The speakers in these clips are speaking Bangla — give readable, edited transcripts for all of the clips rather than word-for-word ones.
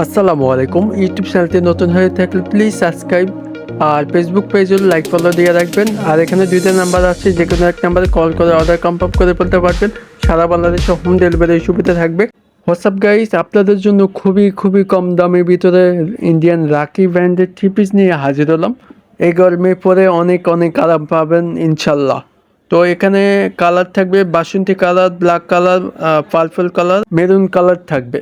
আসসালামু আলাইকুম। ইউটিউব চ্যানেলটি নতুন হয়ে থাকলে প্লিজ সাবস্ক্রাইব আর ফেসবুক পেজে লাইক ফলো দিয়ে রাখবেন। আর এখানে দুইটা নাম্বার আছে, যে কোনো এক নাম্বারে কল করে অর্ডার কনফার্ম করে ফেলতে পারবেন। সারা বাংলাদেশে হোম ডেলিভারির সুবিধা থাকবে। হোয়াটসঅ্যাপ গাইস, আপনাদের জন্য খুবই কম দামের ভিতরে ইন্ডিয়ান রাকি ব্র্যান্ডের থ্রি পিস নিয়ে হাজির হলাম। এই গরমে পরে অনেক আরাম পাবেন ইনশাল্লাহ। তো এখানে কালার থাকবে বাসন্তী colour, black colour, purple colour, maroon colour থাকবে।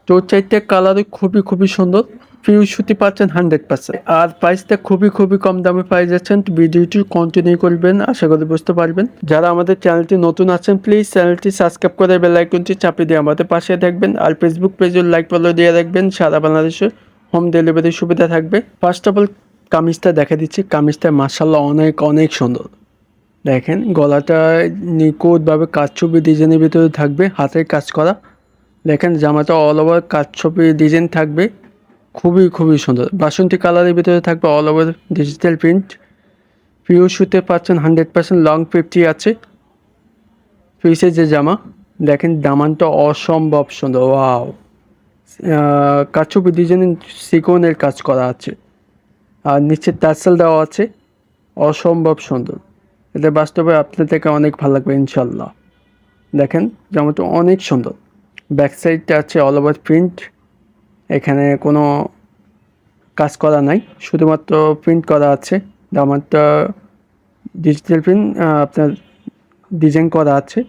তো চারটে কালারই খুবই সুন্দর। ফিউজ সুতি পাচ্ছেন 100%। আর প্রাইসটা খুবই কম দামে পাই যাচ্ছেন। তো ভিডিওটি কন্টিনিউ করবেন, আশা করি বুঝতে পারবেন। যারা আমাদের চ্যানেলটি নতুন আছেন প্লিজ চ্যানেলটি সাবস্ক্রাইব করে বেল আইকনটি চাপিয়ে দিয়ে আমাদের পাশে থাকবেন। আর ফেসবুক পেজে লাইক ফলো দিয়ে রাখবেন। সারা বাংলাদেশে হোম ডেলিভারির সুবিধা থাকবে। ফার্স্ট অফ অল কামিজটা দেখা দিচ্ছি। কামিজটা মাশাআল্লাহ অনেক সুন্দর। দেখেন গলাটা নিখুঁতভাবে কাজ ছবি ডিজাইনের ভিতরে থাকবে, হাতের কাজ করা। দেখেন জামাটা অল ওভার কাজ ছবি ডিজাইন থাকবে, খুবই সুন্দর। বাসন্তী কালারের ভিতরে থাকবে all over digital print. Pure সুতে পাচ্ছেন 100%। লং 50 আছে পিসের যে জামা। দেখেন দামানটা অসম্ভব সুন্দর, ওয়াও। কাজ ছবি ডিজাইন সিকোনের কাজ করা আছে, আর নিচে টার্সেল দেওয়া আছে, অসম্ভব সুন্দর। এটা বাস্তবে আপনার থেকে অনেক ভালো লাগবে ইনশাল্লাহ। দেখেন জামাটা অনেক সুন্দর। ব্যাক সাইডটা আছে অল ওভার প্রিন্ট, এখানে কোনো কাজ করা নাই, শুধুমাত্র প্রিন্ট করা আছে। জামাটা ডিজিটাল প্রিন্ট আপনার ডিজাইন করা আছে,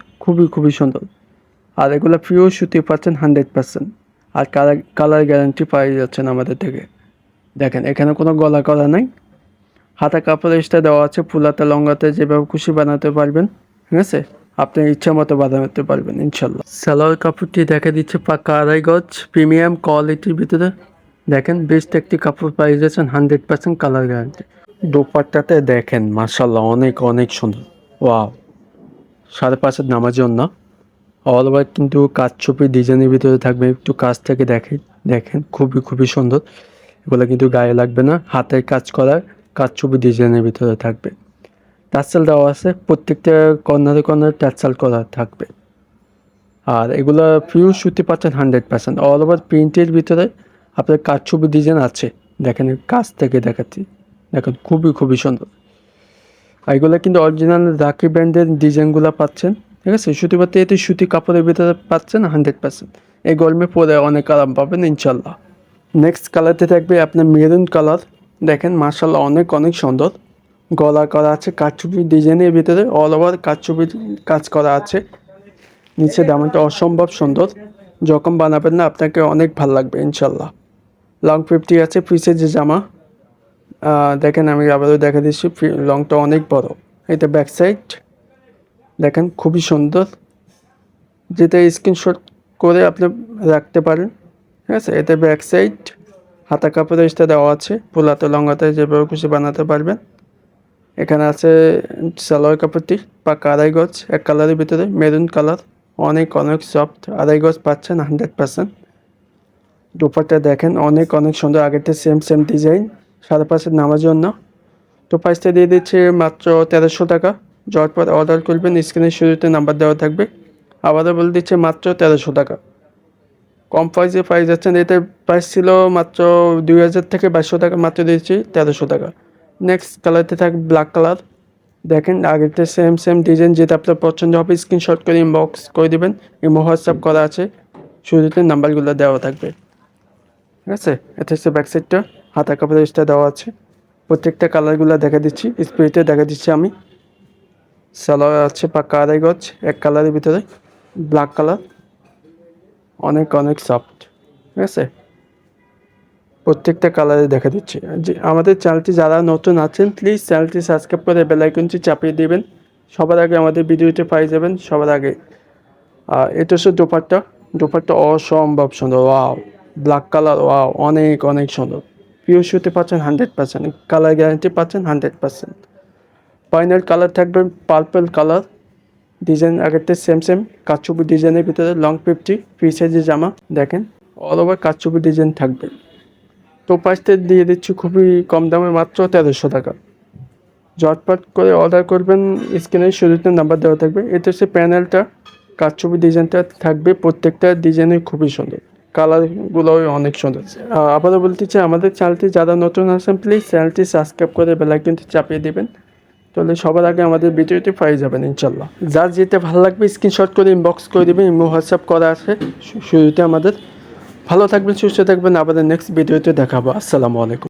খুবই সুন্দর। আর এগুলো পিওর সুতি পাচ্ছেন 100%। আর কালার গ্যারান্টি পাই যাচ্ছেন আমাদের থেকে। দেখেন এখানে কোনো গলা করা নাই, হাতা কাপড় এক্সট্রা দেওয়া আছে। ফুলাতে লঙ্গাতে যেভাবে খুশি বানাতে পারবেন, ঠিক আছে, আপনার ইচ্ছা মতো বানাতে পারবেন ইনশাল্লাহ। সালোয়ার কাপড়টি দেখা দিচ্ছে পাকা আড়াই গজ, প্রিমিয়াম কোয়ালিটির ভিতরে। দেখেন বেস্ট একটি কাপড় পাই যাচ্ছেন, 100% কালার গ্যারান্টি। দোপাট্টাতে দেখেন মাশাল্লাহ অনেক সুন্দর, ওয়াও। 5.5 নামার জন্য অল ওভার কিন্তু কাজ ছবি ডিজাইনের ভিতরে থাকবে। একটু কাজ থেকে দেখেন খুবই সুন্দর। এগুলো কিন্তু গায়ে লাগবে না, হাতের কাজ করার কাজ ছবি ডিজাইনের ভিতরে থাকবে। টার্সেল দেওয়া আছে, প্রত্যেকটা কর্নারে টার্সেল করা থাকবে। আর এগুলো পিওর সুতি পাচ্ছেন 100%। অল ওভার প্রিন্টের ভিতরে আপনার কাজ ছবি ডিজাইন আছে। দেখেন কাজ থেকে দেখাচ্ছি, দেখেন খুবই সুন্দর। আর এগুলো কিন্তু অরিজিনাল রাকি ব্র্যান্ডের ডিজাইনগুলো পাচ্ছেন, ঠিক আছে। শুধুমাত্র এতে সুতি কাপড়ের ভিতরে পাচ্ছেন 100%। এই গরমে পরে অনেক আরাম পাবেন ইনশাল্লাহ। নেক্সট কালারতে থাকবে আপনার মেরুন কালার। দেখেন মাশাল্লাহ অনেক সুন্দর। গলা করা আছে কাজ ছবি ডিজাইনের ভিতরে, অল ওভার কাজ ছবি কাজ করা আছে। নিচে দামটা অসম্ভব সুন্দর। যখন বানাবেন না আপনাকে অনেক ভালো লাগবে ইনশাল্লাহ। লং 50 আছে পিসের যে জামা। দেখেন আমি আবারও দেখা দিচ্ছি, লংটা অনেক বড়। এটা ব্যাক সাইড দেখেন খুবই সুন্দর, যেটা স্ক্রিনশট করে আপনি রাখতে পারেন, ঠিক আছে। এতে ব্যাক সাইড হাতা কাপড়ের এক্সট্রা দেওয়া আছে, ফুলাতে লঙ্গাতে যেভাবে খুশি বানাতে পারবেন। এখানে আছে সালোয়ার কাপড়টি পাকা আড়াই গজ, এক কালারের ভিতরে মেরুন কালার, অনেক সফট। আড়াই গজ পাচ্ছেন 100%। দুপাট্টা দেখেন অনেক সুন্দর, আগেরটা সেম ডিজাইন। 5.5 নামার জন্য। তো প্রাইসটা দিয়ে দিচ্ছে মাত্র 1300 টাকা। ঝটপট অর্ডার করবেন, স্ক্রিনের শুরুতে নাম্বার দেওয়া থাকবে। আবারও বলে দিচ্ছে মাত্র 1300 টাকা। কম প্রাইসে পাই যাচ্ছেন। এটার প্রাইস ছিল মাত্র 2000 থেকে 2200 টাকা, মাত্র দিচ্ছি 1300 টাকা। নেক্সট কালারতে থাকবে ব্ল্যাক কালার। দেখেন আগেরটা সেম ডিজাইন, যেটা আপনার পছন্দ হবে স্ক্রিনশট করে ইনবক্স করে দেবেন। ইমো হোয়াটসঅ্যাপ করা আছে, শুরুতে নাম্বারগুলো দেওয়া থাকবে, ঠিক আছে। এটা হচ্ছে ব্যাক সাইডটা, হাতা কাপড়ের এক্সট্রা দেওয়া আছে। প্রত্যেকটা কালারগুলো দেখা দিচ্ছি, স্প্রেতে দেখা দিচ্ছি আমি। সালোয়ার আছে পাক্কা আড়াই গজ, এক কালারের ভিতরে ব্ল্যাক কালার, অনেক সফট, ঠিক আছে। প্রত্যেকটা কালারে দেখা দিচ্ছি। যে আমাদের চ্যানেলটি যারা নতুন আছেন প্লিজ চ্যানেলটি সাবস্ক্রাইব করে বেল আইকনটি চাপিয়ে দিবেন, সবার আগে আমাদের ভিডিওতে পাই যাবেন সবার আগে। আর এটা হচ্ছে দোপাট্টা অসম্ভব সুন্দর, ওয়াও। ব্ল্যাক কালার, ওয়াও, অনেক সুন্দর। পিওর সুতে পাচ্ছেন 100%, কালার গ্যারান্টি পাচ্ছেন 100%। ফাইনাল কালার থাকবে পার্পল কালার। ডিজাইন আগেরটা সেম কাচুপি ডিজাইনের ভিতরে লং 50 ফ্রি সাইজের জামা। দেখেন অল ওভার কাচুপি ডিজাইন থাকবে। তো প্রাইসটা দিয়ে দিচ্ছি খুবই কম দামে, মাত্র 1300 টাকা। ঝটপট করে অর্ডার করবেন, স্ক্রিনের শুরুতে নাম্বার দেওয়া থাকবে। এটা হচ্ছে প্যানেলটা, কাচুপি ডিজাইনটা থাকবে। প্রত্যেকটা ডিজাইনই খুবই সুন্দর। কালারগুলোও অনেক সুন্দর। আবারও বলতে চাই, আমাদের চ্যানেলটি যারা নতুন আছেন প্লিজ চ্যানেলটি সাবস্ক্রাইব করে বেল আইকনটি চাপিয়ে দেবেন, তাহলে সবার আগে আমাদের ভিডিওটি পেয়ে যাবেন ইনশাল্লাহ। যার যেতে ভালো লাগবে স্ক্রিনশট করে ইনবক্স করে দেবেন, ইমো হোয়াটসঅ্যাপ করা আছে শুরুতে আমাদের। ভালো থাকবেন, সুস্থ থাকবেন, আবার নেক্সট ভিডিওতে দেখাবো। আসসালামু আলাইকুম।